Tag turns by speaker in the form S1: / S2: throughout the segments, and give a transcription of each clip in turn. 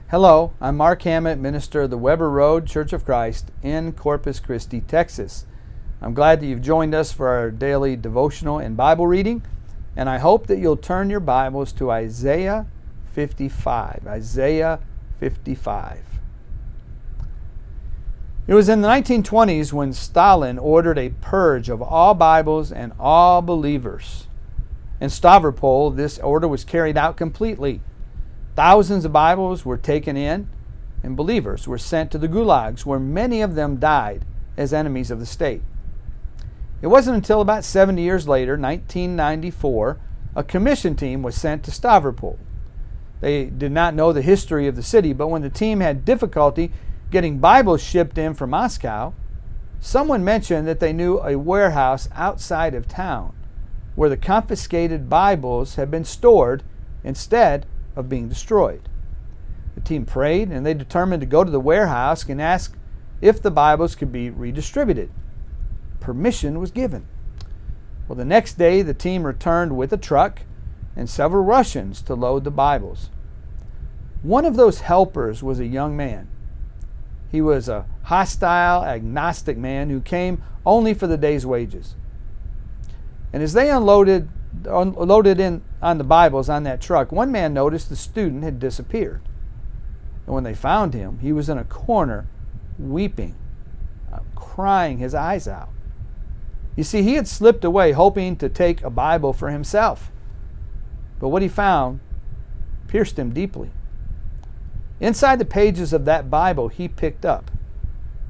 S1: Hello, I'm Mark Hammett, minister of the Weber Road Church of Christ in Corpus Christi, Texas. I'm glad that you've joined us for our daily devotional and Bible reading, and I hope that you'll turn your Bibles to Isaiah 55. Isaiah 55. It was in the 1920s when Stalin ordered a purge of all Bibles and all believers. In Stavropol, this order was carried out completely. Thousands of Bibles were taken in, and believers were sent to the gulags, where many of them died as enemies of the state. It wasn't until about 70 years later, 1994, a commission team was sent to Stavropol. They did not know the history of the city, but when the team had difficulty getting Bibles shipped in from Moscow, someone mentioned that they knew a warehouse outside of town where the confiscated Bibles had been stored instead of being destroyed. The team prayed, and they determined to go to the warehouse and ask if the Bibles could be redistributed. Permission was given. Well, the next day the team returned with a truck and several Russians to load the Bibles. One of those helpers was a young man. He was a hostile, agnostic man who came only for the day's wages. And as they unloaded in on the Bibles on that truck, one man noticed the student had disappeared. And when they found him, he was in a corner weeping, crying his eyes out. You see, he had slipped away hoping to take a Bible for himself. But what he found pierced him deeply. Inside the pages of that Bible he picked up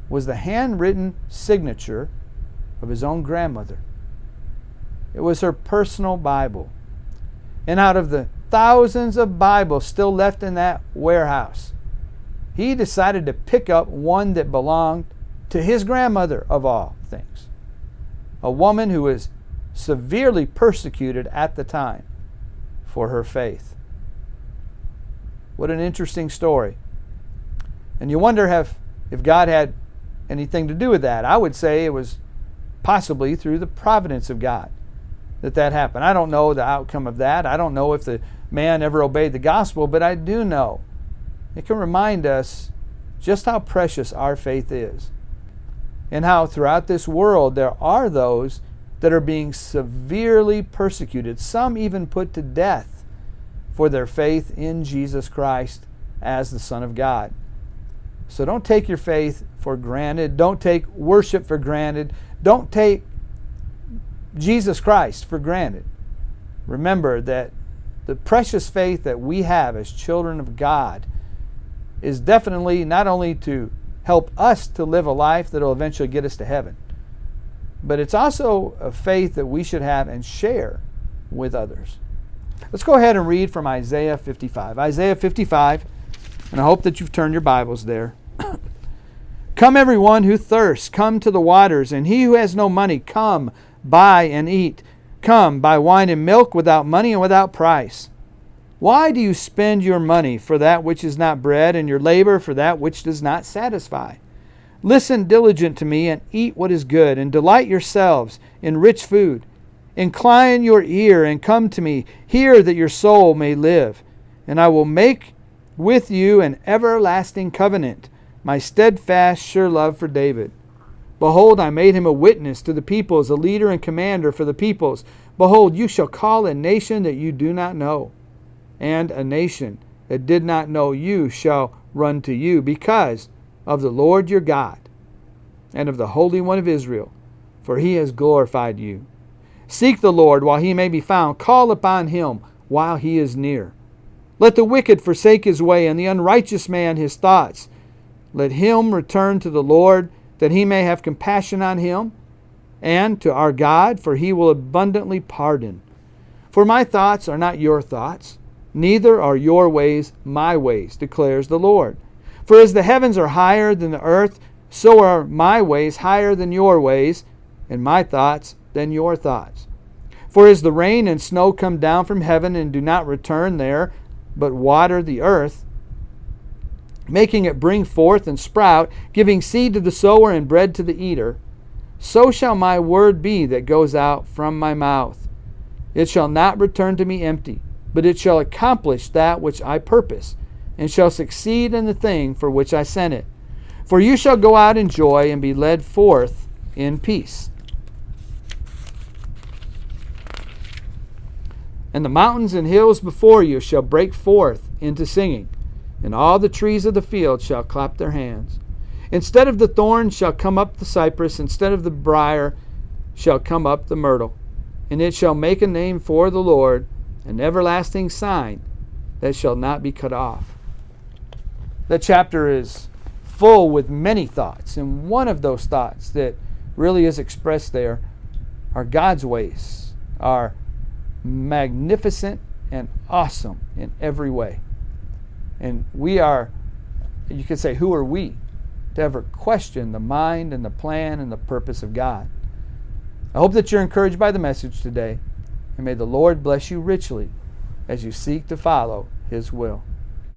S1: was the handwritten signature of his own grandmother. It was her personal Bible. And out of the thousands of Bibles still left in that warehouse, he decided to pick up one that belonged to his grandmother of all things, a woman who was severely persecuted at the time for her faith. What an interesting story. And you wonder if God had anything to do with that. I would say it was possibly through the providence of God that happened. I don't know the outcome of that. I don't know if the man ever obeyed the gospel, but I do know it can remind us just how precious our faith is, and how throughout this world there are those that are being severely persecuted, some even put to death for their faith in Jesus Christ as the Son of God. So don't take your faith for granted. Don't take worship for granted. Don't take Jesus Christ for granted. Remember that the precious faith that we have as children of God is definitely not only to help us to live a life that will eventually get us to heaven, but it's also a faith that we should have and share with others. Let's go ahead and read from Isaiah 55. Isaiah 55, and I hope that you've turned your Bibles there. Come everyone who thirsts, come to the waters, and he who has no money, come, buy and eat. Come, buy wine and milk without money and without price. Why do you spend your money for that which is not bread, and your labor for that which does not satisfy? Listen diligent to me, and eat what is good, and delight yourselves in rich food. Incline your ear and come to me. Hear that your soul may live. And I will make with you an everlasting covenant, my steadfast, sure love for David. Behold, I made him a witness to the peoples, a leader and commander for the peoples. Behold, you shall call a nation that you do not know, and a nation that did not know you shall run to you, because of the Lord your God, and of the Holy One of Israel, for he has glorified you. Seek the Lord while he may be found. Call upon him while he is near. Let the wicked forsake his way, and the unrighteous man his thoughts. Let him return to the Lord, that he may have compassion on him, and to our God, for he will abundantly pardon. For my thoughts are not your thoughts, neither are your ways my ways, declares the Lord. For as the heavens are higher than the earth, so are my ways higher than your ways, and my thoughts than your thoughts. For as the rain and snow come down from heaven and do not return there, but water the earth, making it bring forth and sprout, giving seed to the sower and bread to the eater, so shall my word be that goes out from my mouth. It shall not return to me empty, but it shall accomplish that which I purpose, and shall succeed in the thing for which I sent it. For you shall go out in joy and be led forth in peace. And the mountains and hills before you shall break forth into singing, and all the trees of the field shall clap their hands. Instead of the thorn shall come up the cypress, instead of the briar shall come up the myrtle. And it shall make a name for the Lord, an everlasting sign that shall not be cut off. That chapter is full with many thoughts, and one of those thoughts that really is expressed there are God's ways, are magnificent and awesome in every way. And we are, you could say, who are we to ever question the mind and the plan and the purpose of God? I hope that you're encouraged by the message today, and may the Lord bless you richly as you seek to follow His will.